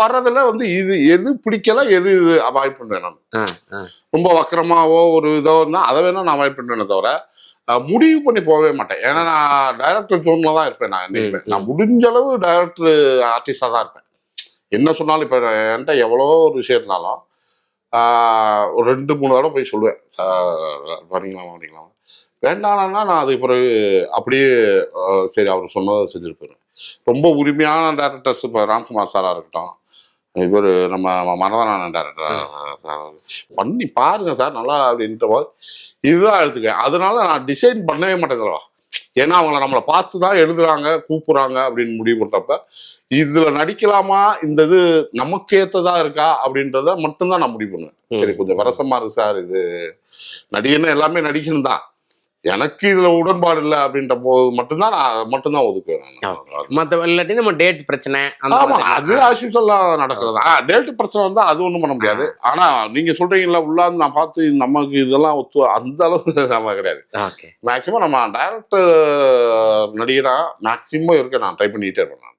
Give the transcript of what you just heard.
வர்றதுல வந்து இது எது பிடிக்கல எது இது அவாய்ட் பண்ணுவேன் நான். ரொம்ப வக்கரமாவோ ஒரு இதோ இருந்தா அதை வேணா நான் அவாய்ட் பண்ணுவேனே தவிர முடிவு பண்ணி போகவே மாட்டேன். ஏன்னா நான் டைரக்டர் ஜோன்ல தான் இருப்பேன். நான் முடிஞ்ச அளவு டைரக்டர் ஆர்டிஸ்டா தான் இருப்பேன். என்ன சொன்னாலும் இப்ப என்கிட்ட எவ்வளோ ஒரு விஷயம் இருந்தாலும் ஒரு 2-3 தடவை போய் சொல்லுவேன், பண்ணிக்கலாம் வேண்டாம்னா நான் அதுக்கு பிறகு அப்படியே சரி அவர் சொன்னதை செஞ்சுட்டு போயிடுவேன். ரொம்ப உரிமையான டேரக்டர்ஸ் இப்போ ராம்குமார் சாரா இருக்கட்டும், இவர் நம்ம மனதான டேரக்டர் சார் பண்ணி பாருங்க சார் நல்லா அப்படின்ற போது இதுதான் எடுத்துக்கேன். அதனால நான் டிசைன் பண்ணவே மாட்டேங்கிறவா. ஏன்னா அவங்கள நம்மளை பார்த்து தான் எழுதுறாங்க கூப்பிடுறாங்க அப்படின்னு முடிவு பண்றப்ப இதுல நடிக்கலாமா, இந்த இது நமக்கு ஏத்ததா இருக்கா அப்படின்றத மட்டும்தான் நான் முடிவு பண்ணுவேன். சரி கொஞ்சம் வரசமா இருக்கு சார், இது நடிகன்னு எல்லாமே நடிக்கணும் தான், எனக்கு இதுல உடன்பாடு இல்லை அப்படின்ற போது மட்டும்தான் நான் மட்டும்தான் ஒதுக்குவேன். மற்ற இல்லாட்டி நம்ம டேட் பிரச்சனை அது ஆஸ்யூஷுவலா நடக்கிறதா. டேட் பிரச்சனை வந்தா அது ஒண்ணும் பண்ண முடியாது. ஆனா நீங்க சொல்றீங்களா உள்ளாந்து நான் பார்த்து நமக்கு இதெல்லாம் ஒத்து அந்த அளவுக்கு நம்ம கிடையாது. மேக்சிமம் நம்ம டைரக்டர் நடிகரா மேக்சிமம் இருக்க நான் ட்ரை பண்ணிட்டே இருப்பேன்.